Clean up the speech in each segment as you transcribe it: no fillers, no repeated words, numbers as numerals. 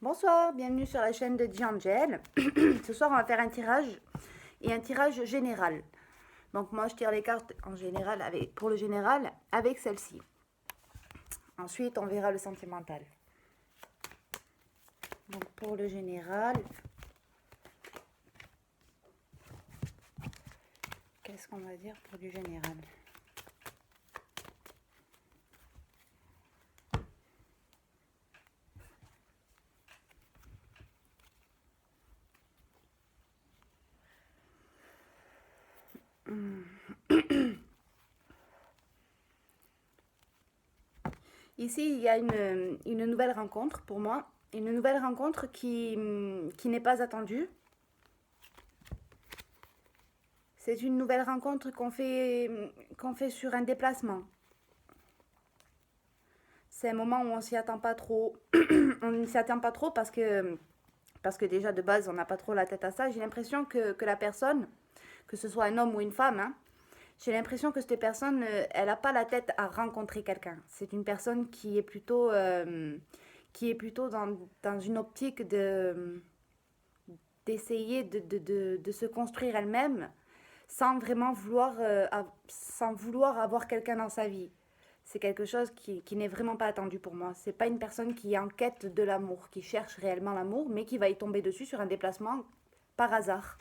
Bonsoir, bienvenue sur la chaîne de Angel. Ce soir, on va faire un tirage et un tirage général. Donc moi, je tire les cartes en général pour le général avec celle-ci. Ensuite, on verra le sentimental. Donc pour le général, qu'est-ce qu'on va dire pour du général? Ici, il y a une nouvelle rencontre pour moi. Une nouvelle rencontre qui n'est pas attendue. C'est une nouvelle rencontre qu'on fait sur un déplacement. C'est un moment où on s'y attend pas trop. On ne s'y attend pas trop parce que déjà de base, on n'a pas trop la tête à ça. J'ai l'impression que la personne, que ce soit un homme ou une femme, hein, j'ai l'impression que cette personne, elle n'a pas la tête à rencontrer quelqu'un. C'est une personne qui est plutôt dans une optique d'essayer de se construire elle-même sans vraiment sans vouloir avoir quelqu'un dans sa vie. C'est quelque chose qui n'est vraiment pas attendu pour moi. C'est pas une personne qui est en quête de l'amour, qui cherche réellement l'amour, mais qui va y tomber dessus sur un déplacement par hasard.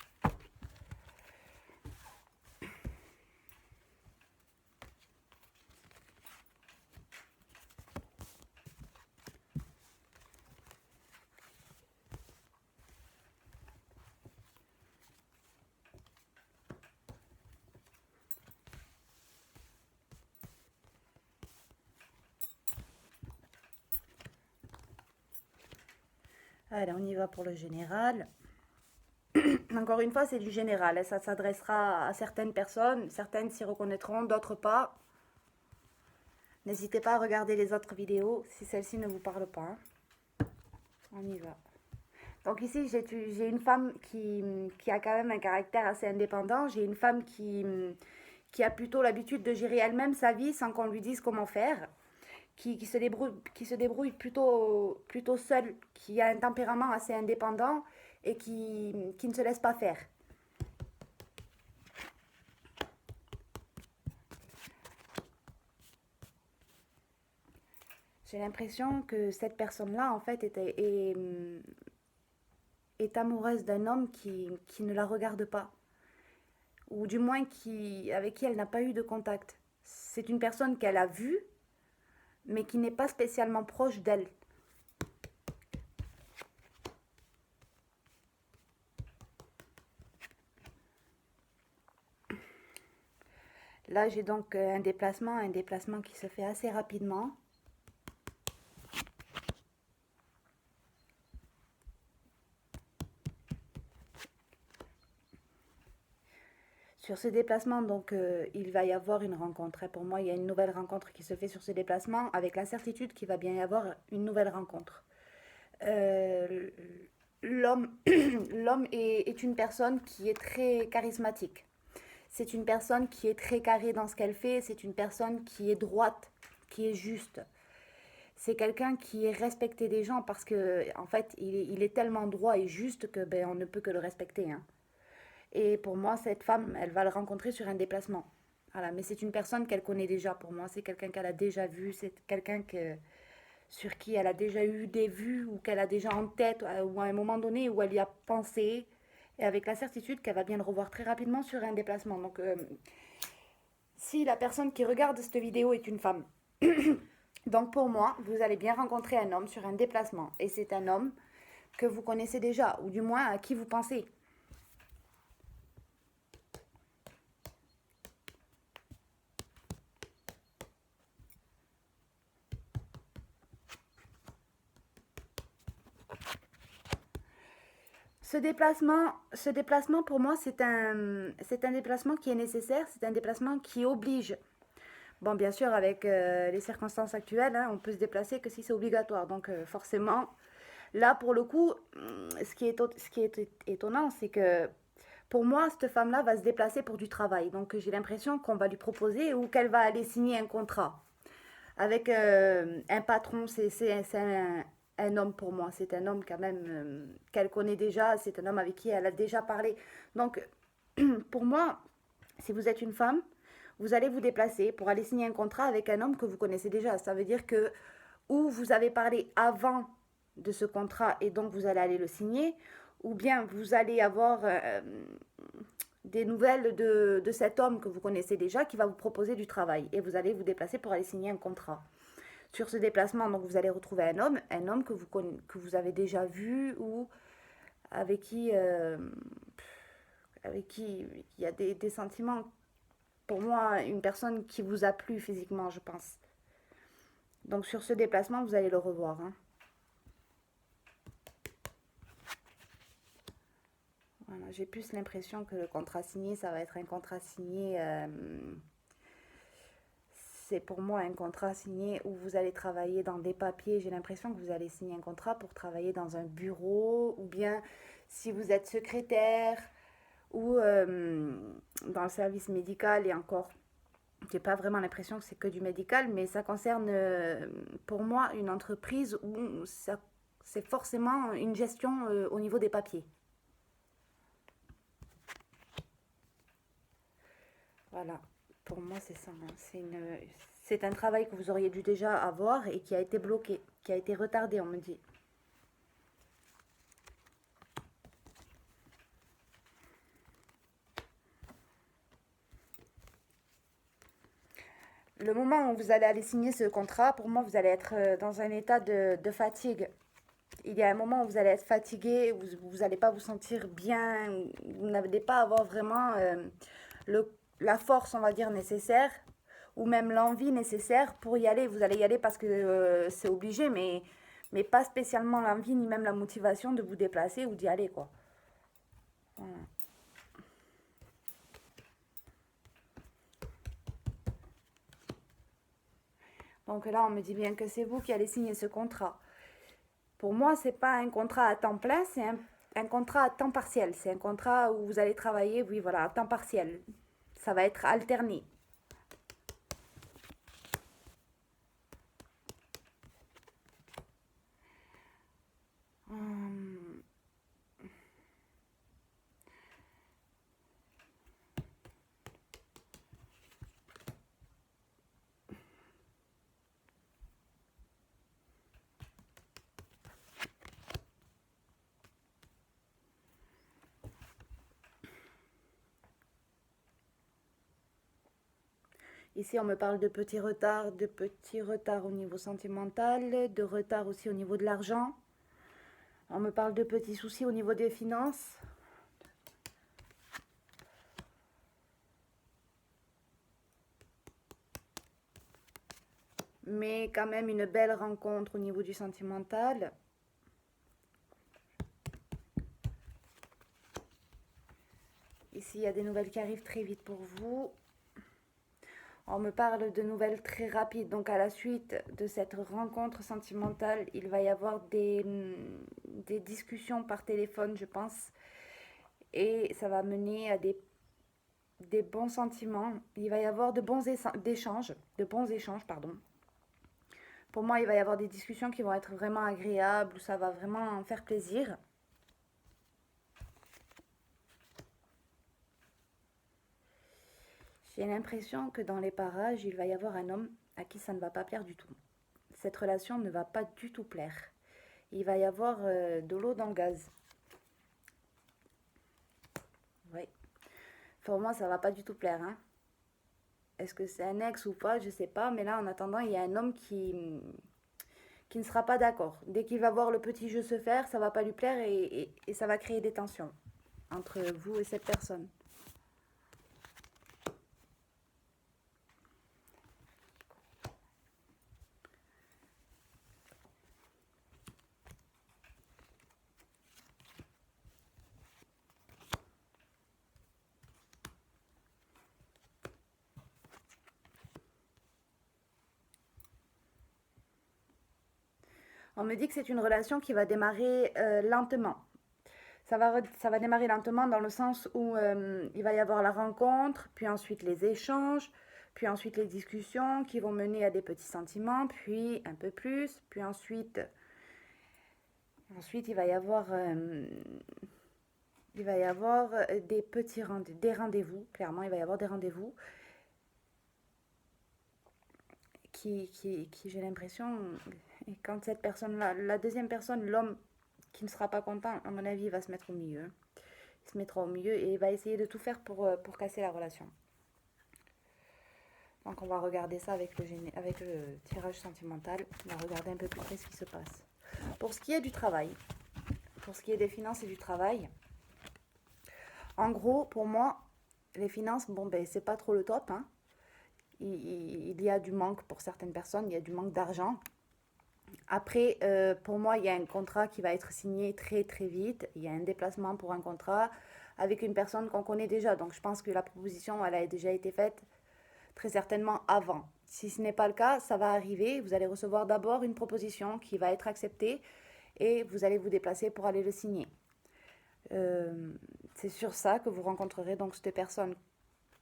Allez, on y va pour le général. Encore une fois, c'est du général. Ça s'adressera à certaines personnes. Certaines s'y reconnaîtront, d'autres pas. N'hésitez pas à regarder les autres vidéos si celle-ci ne vous parle pas. On y va. Donc ici, j'ai une femme qui a quand même un caractère assez indépendant. J'ai une femme qui a plutôt l'habitude de gérer elle-même sa vie sans qu'on lui dise comment faire. Qui se débrouille plutôt seule, qui a un tempérament assez indépendant et qui ne se laisse pas faire. J'ai l'impression que cette personne-là, en fait, est amoureuse d'un homme qui ne la regarde pas, ou du moins avec qui elle n'a pas eu de contact. C'est une personne qu'elle a vue, mais qui n'est pas spécialement proche d'elle. Là, j'ai donc un déplacement qui se fait assez rapidement. Sur ce déplacement, donc, il va y avoir une rencontre. Pour moi, il y a une nouvelle rencontre qui se fait sur ce déplacement, avec la certitude qu'il va bien y avoir une nouvelle rencontre. Euh, L'homme est une personne qui est très charismatique. C'est une personne qui est très carrée dans ce qu'elle fait. C'est une personne qui est droite, qui est juste. C'est quelqu'un qui est respecté des gens parce que, en fait, il est tellement droit et juste que on ne peut que le respecter, hein. Et pour moi, cette femme, elle va le rencontrer sur un déplacement. Voilà, mais c'est une personne qu'elle connaît déjà pour moi. C'est quelqu'un qu'elle a déjà vu. C'est quelqu'un sur qui elle a déjà eu des vues ou qu'elle a déjà en tête ou à un moment donné où elle y a pensé. Et avec la certitude qu'elle va bien le revoir très rapidement sur un déplacement. Donc, si la personne qui regarde cette vidéo est une femme, donc pour moi, vous allez bien rencontrer un homme sur un déplacement. Et c'est un homme que vous connaissez déjà, ou du moins à qui vous pensez. Ce déplacement pour moi, c'est un déplacement qui est nécessaire, c'est un déplacement qui oblige. Bon, bien sûr, avec les circonstances actuelles, hein, on peut se déplacer que si c'est obligatoire. Donc, forcément, là, pour le coup, ce qui est étonnant, c'est que pour moi, cette femme-là va se déplacer pour du travail. Donc, j'ai l'impression qu'on va lui proposer ou qu'elle va aller signer un contrat avec un patron. un homme pour moi. C'est un homme quand même qu'elle connaît déjà, c'est un homme avec qui elle a déjà parlé. Donc, pour moi, si vous êtes une femme, vous allez vous déplacer pour aller signer un contrat avec un homme que vous connaissez déjà. Ça veut dire que ou vous avez parlé avant de ce contrat et donc vous allez aller le signer, ou bien vous allez avoir des nouvelles de cet homme que vous connaissez déjà qui va vous proposer du travail et vous allez vous déplacer pour aller signer un contrat. Sur ce déplacement, donc vous allez retrouver un homme que vous avez déjà vu ou avec qui, euh, avec qui il y a des sentiments. Pour moi, une personne qui vous a plu physiquement, je pense. Donc sur ce déplacement, vous allez le revoir, hein. Voilà, j'ai plus l'impression que le contrat signé, ça va être un contrat signé. C'est pour moi un contrat signé où vous allez travailler dans des papiers. J'ai l'impression que vous allez signer un contrat pour travailler dans un bureau ou bien si vous êtes secrétaire ou dans le service médical et encore. J'ai pas vraiment l'impression que c'est que du médical, mais ça concerne pour moi une entreprise où c'est forcément une gestion au niveau des papiers. Voilà, pour moi c'est ça, hein. C'est un travail que vous auriez dû déjà avoir et qui a été bloqué, qui a été retardé, on me dit. Le moment où vous allez aller signer ce contrat, pour moi, vous allez être dans un état de fatigue. Il y a un moment où vous allez être fatigué, vous n'allez pas vous sentir bien, vous n'allez pas avoir vraiment la force, on va dire, nécessaire, ou même l'envie nécessaire pour y aller. Vous allez y aller parce que c'est obligé, mais pas spécialement l'envie ni même la motivation de vous déplacer ou d'y aller, quoi. Voilà. Donc là, on me dit bien que c'est vous qui allez signer ce contrat. Pour moi, c'est pas un contrat à temps plein, c'est un contrat à temps partiel. C'est un contrat où vous allez travailler, oui, voilà, à temps partiel. Ça va être alterné. Hum, Ici, on me parle de petits retards au niveau sentimental, de retard aussi au niveau de l'argent. On me parle de petits soucis au niveau des finances. Mais quand même une belle rencontre au niveau du sentimental. Ici, il y a des nouvelles qui arrivent très vite pour vous. On me parle de nouvelles très rapides. Donc à la suite de cette rencontre sentimentale, il va y avoir des discussions par téléphone, je pense. Et ça va mener à des bons sentiments. Il va y avoir de bons échanges, pardon. Pour moi, il va y avoir des discussions qui vont être vraiment agréables, où ça va vraiment faire plaisir. J'ai l'impression que dans les parages, il va y avoir un homme à qui ça ne va pas plaire du tout. Cette relation ne va pas du tout plaire. Il va y avoir de l'eau dans le gaz. Oui. Pour moi, ça va pas du tout plaire, hein. Est-ce que c'est un ex ou pas? Je sais pas. Mais là, en attendant, il y a un homme qui ne sera pas d'accord. Dès qu'il va voir le petit jeu se faire, ça va pas lui plaire et ça va créer des tensions entre vous et cette personne. On me dit que c'est une relation qui va démarrer lentement. Ça va démarrer lentement dans le sens où il va y avoir la rencontre, puis ensuite les échanges, puis ensuite les discussions qui vont mener à des petits sentiments, puis un peu plus, puis ensuite Ensuite, il va y avoir des petits des rendez-vous. Clairement, il va y avoir des rendez-vous qui j'ai l'impression, et quand cette personne-là, la deuxième personne, l'homme qui ne sera pas content, à mon avis, il va se mettre au milieu. Il se mettra au milieu et il va essayer de tout faire pour casser la relation. Donc on va regarder ça avec le tirage sentimental. On va regarder un peu plus près ce qui se passe. Pour ce qui est du travail, pour ce qui est des finances et du travail, en gros, pour moi, les finances, bon, ben, c'est pas trop le top, hein. Il y a du manque pour certaines personnes, il y a du manque d'argent. Après, pour moi, il y a un contrat qui va être signé très très vite. Il y a un déplacement pour un contrat avec une personne qu'on connaît déjà. Donc je pense que la proposition, elle a déjà été faite très certainement avant. Si ce n'est pas le cas, ça va arriver. Vous allez recevoir d'abord une proposition qui va être acceptée et vous allez vous déplacer pour aller le signer. C'est sur ça que vous rencontrerez donc cette personne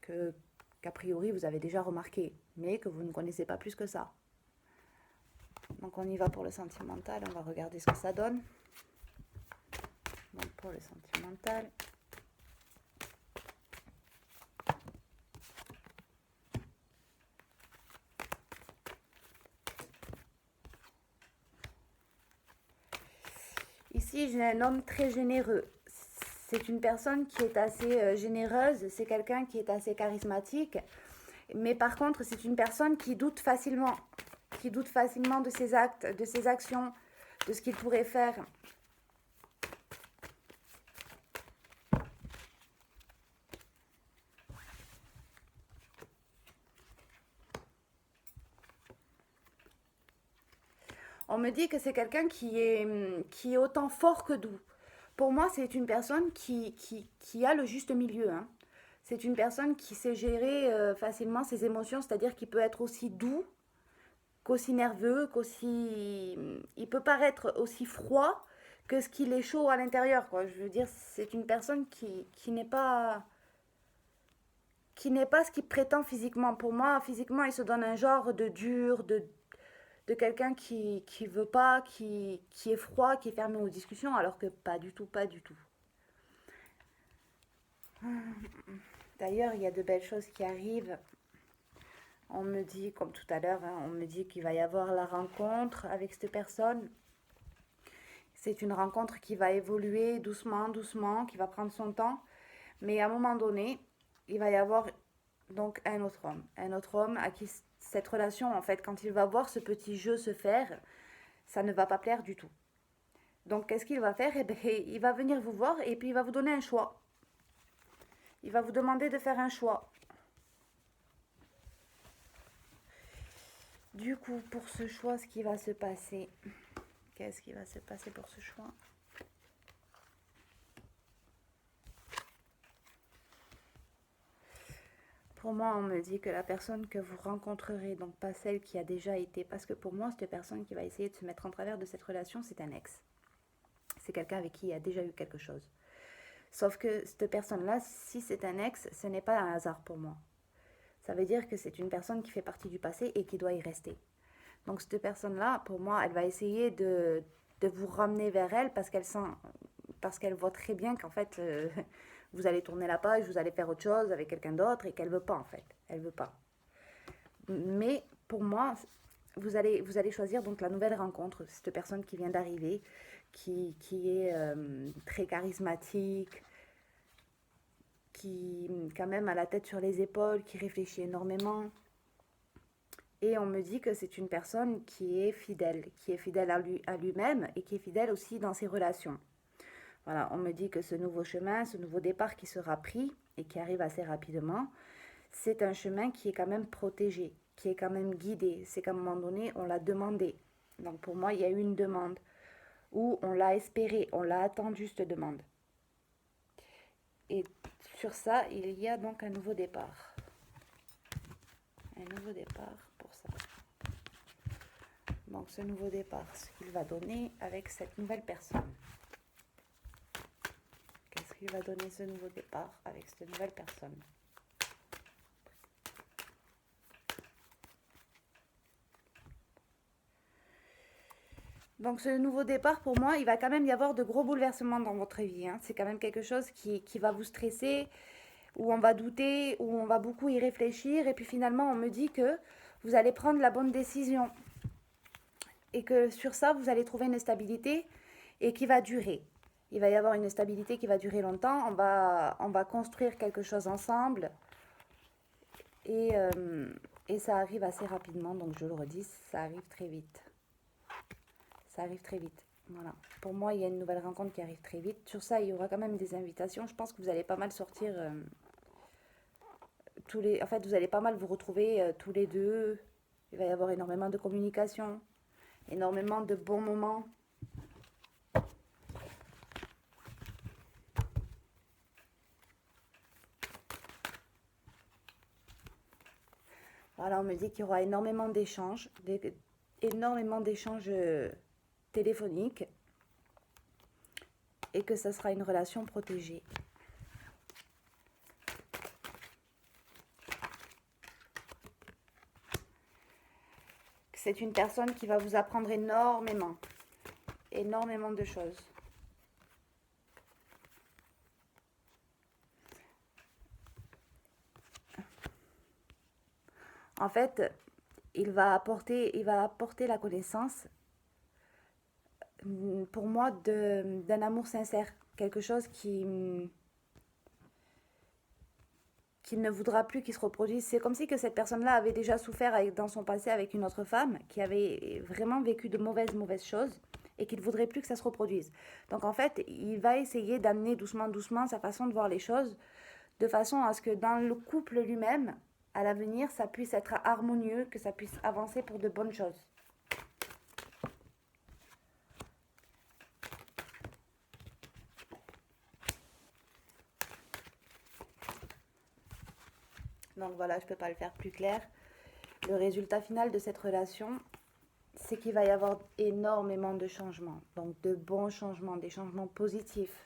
qu'a priori vous avez déjà remarqué, mais que vous ne connaissez pas plus que ça. Donc on y va pour le sentimental, on va regarder ce que ça donne. Donc pour le sentimental. Ici, j'ai un homme très généreux. C'est une personne qui est assez généreuse, c'est quelqu'un qui est assez charismatique. Mais par contre, c'est une personne qui doute facilement de ses actes, de ses actions, de ce qu'il pourrait faire. On me dit que c'est quelqu'un qui est autant fort que doux. Pour moi, c'est une personne qui a le juste milieu, hein. C'est une personne qui sait gérer facilement ses émotions, c'est-à-dire qu'il peut être aussi doux qu'aussi nerveux, qu'aussi... Il peut paraître aussi froid que ce qu'il est chaud à l'intérieur, quoi. Je veux dire, c'est une personne qui n'est pas ce qu'il prétend physiquement. Pour moi, physiquement, il se donne un genre de dur, de quelqu'un qui veut pas, qui est froid, qui est fermé aux discussions, alors que pas du tout, pas du tout. D'ailleurs, il y a de belles choses qui arrivent. On me dit, comme tout à l'heure, hein, on me dit qu'il va y avoir la rencontre avec cette personne. C'est une rencontre qui va évoluer doucement, doucement, qui va prendre son temps. Mais à un moment donné, il va y avoir donc un autre homme. Un autre homme à qui cette relation, en fait, quand il va voir ce petit jeu se faire, ça ne va pas plaire du tout. Donc, qu'est-ce qu'il va faire? Eh bien, il va venir vous voir et puis il va vous donner un choix. Il va vous demander de faire un choix. Du coup, pour ce choix, ce qui va se passer, qu'est-ce qui va se passer pour ce choix? Pour moi, on me dit que la personne que vous rencontrerez, donc pas celle qui a déjà été, parce que pour moi, cette personne qui va essayer de se mettre en travers de cette relation, c'est un ex. C'est quelqu'un avec qui il y a déjà eu quelque chose. Sauf que cette personne-là, si c'est un ex, ce n'est pas un hasard pour moi. Ça veut dire que c'est une personne qui fait partie du passé et qui doit y rester. Donc cette personne-là, pour moi, elle va essayer de vous ramener vers elle parce qu'elle voit très bien qu'en fait, vous allez tourner la page, vous allez faire autre chose avec quelqu'un d'autre et qu'elle veut pas en fait. Elle veut pas. Mais pour moi, vous allez choisir donc la nouvelle rencontre, cette personne qui vient d'arriver, qui est très charismatique, qui quand même a la tête sur les épaules, qui réfléchit énormément. Et on me dit que c'est une personne qui est fidèle à lui-même et qui est fidèle aussi dans ses relations. Voilà, on me dit que ce nouveau chemin, ce nouveau départ qui sera pris et qui arrive assez rapidement, c'est un chemin qui est quand même protégé, qui est quand même guidé. C'est qu'à un moment donné, on l'a demandé. Donc pour moi, il y a eu une demande où on l'a espéré, on l'a attendu cette demande. Et sur ça, il y a donc un nouveau départ. Un nouveau départ pour ça. Donc ce nouveau départ, ce qu'il va donner avec cette nouvelle personne. Qu'est-ce qu'il va donner ce nouveau départ avec cette nouvelle personne? Donc ce nouveau départ, pour moi, il va quand même y avoir de gros bouleversements dans votre vie, hein. C'est quand même quelque chose qui va vous stresser, où on va douter, où on va beaucoup y réfléchir. Et puis finalement, on me dit que vous allez prendre la bonne décision. Et que sur ça, vous allez trouver une stabilité et qui va durer. Il va y avoir une stabilité qui va durer longtemps. On va construire quelque chose ensemble. Et, euh, et ça arrive assez rapidement. Donc je le redis, ça arrive très vite. Ça arrive très vite. Voilà. Pour moi, il y a une nouvelle rencontre qui arrive très vite. Sur ça, il y aura quand même des invitations. Je pense que vous allez pas mal sortir En fait, vous allez pas mal vous retrouver tous les deux. Il va y avoir énormément de communication, énormément de bons moments. Voilà, on me dit qu'il y aura énormément d'échanges téléphoniques et que ça sera une relation protégée. C'est une personne qui va vous apprendre énormément de choses. En fait, il va apporter la connaissance, pour moi, d'un amour sincère. Quelque chose qu'il ne voudra plus qu'il se reproduise. C'est comme si que cette personne-là avait déjà souffert dans son passé avec une autre femme, qui avait vraiment vécu de mauvaises choses, et qu'il ne voudrait plus que ça se reproduise. Donc en fait, il va essayer d'amener doucement, doucement sa façon de voir les choses, de façon à ce que dans le couple lui-même, à l'avenir, ça puisse être harmonieux, que ça puisse avancer pour de bonnes choses. Donc voilà, je ne peux pas le faire plus clair. Le résultat final de cette relation, c'est qu'il va y avoir énormément de changements. Donc de bons changements, des changements positifs.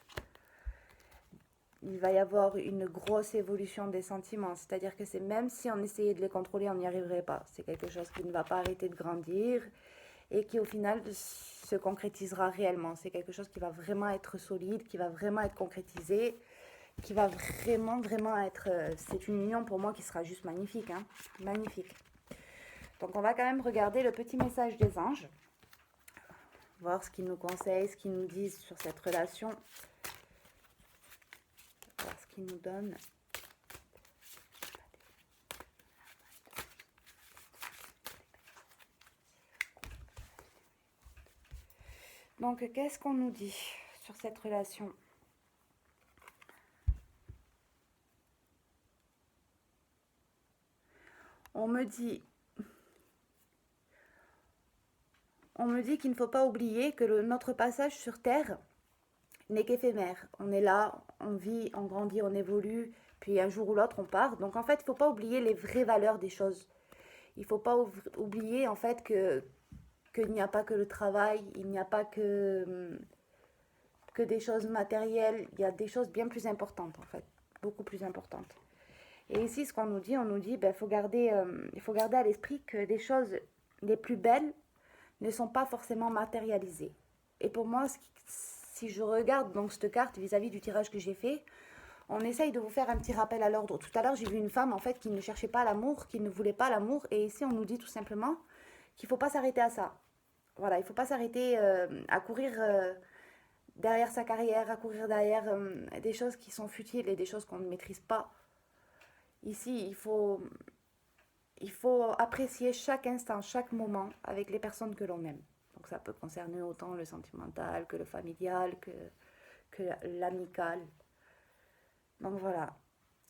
Il va y avoir une grosse évolution des sentiments. C'est-à-dire que c'est même si on essayait de les contrôler, on n'y arriverait pas. C'est quelque chose qui ne va pas arrêter de grandir et qui au final se concrétisera réellement. C'est quelque chose qui va vraiment être solide, qui va vraiment être concrétisé, qui va vraiment, vraiment être... c'est une union pour moi qui sera juste magnifique, hein. Magnifique. Donc on va quand même regarder le petit message des anges. Voir ce qu'ils nous conseillent, ce qu'ils nous disent sur cette relation. Voir ce qu'ils nous donnent. Donc qu'est-ce qu'on nous dit sur cette relation ? On me dit qu'il ne faut pas oublier que notre passage sur Terre n'est qu'éphémère. On est là, on vit, on grandit, on évolue, puis un jour ou l'autre on part. Donc en fait, il ne faut pas oublier les vraies valeurs des choses. Il ne faut pas oublier en fait qu'il n'y a pas que le travail, il n'y a pas que des choses matérielles, il y a des choses bien plus importantes en fait, beaucoup plus importantes. Et ici, ce qu'on nous dit, on nous dit, il faut garder à l'esprit que les choses les plus belles ne sont pas forcément matérialisées. Et pour moi, si je regarde donc cette carte vis-à-vis du tirage que j'ai fait, on essaye de vous faire un petit rappel à l'ordre. Tout à l'heure, j'ai vu une femme en fait qui ne cherchait pas l'amour, qui ne voulait pas l'amour, et ici, on nous dit tout simplement qu'il ne faut pas s'arrêter à ça. Voilà, il ne faut pas s'arrêter à courir derrière sa carrière, à courir derrière des choses qui sont futiles et des choses qu'on ne maîtrise pas. Ici, il faut apprécier chaque instant, chaque moment avec les personnes que l'on aime. Donc ça peut concerner autant le sentimental que le familial, que l'amical. Donc voilà.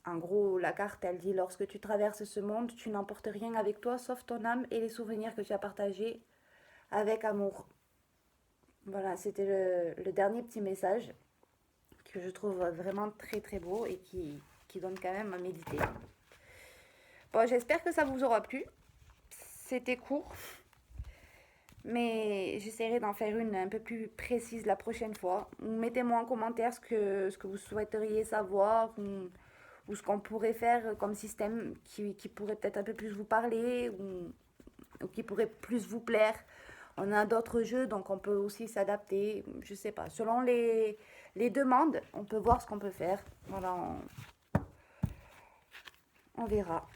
En gros, la carte, elle dit, lorsque tu traverses ce monde, tu n'emportes rien avec toi sauf ton âme et les souvenirs que tu as partagés avec amour. Voilà, c'était le dernier petit message que je trouve vraiment très très beau et qui donne quand même à méditer. Bon, j'espère que ça vous aura plu. C'était court, mais j'essaierai d'en faire une un peu plus précise la prochaine fois. Mettez-moi en commentaire ce que vous souhaiteriez savoir ou ce qu'on pourrait faire comme système qui pourrait peut-être un peu plus vous parler ou qui pourrait plus vous plaire. On a d'autres jeux, donc on peut aussi s'adapter. Je sais pas. Selon les demandes, on peut voir ce qu'on peut faire. Voilà, on verra.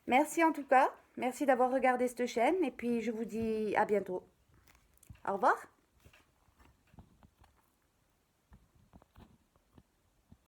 Merci en tout cas. Merci d'avoir regardé cette chaîne. Et puis je vous dis à bientôt. Au revoir.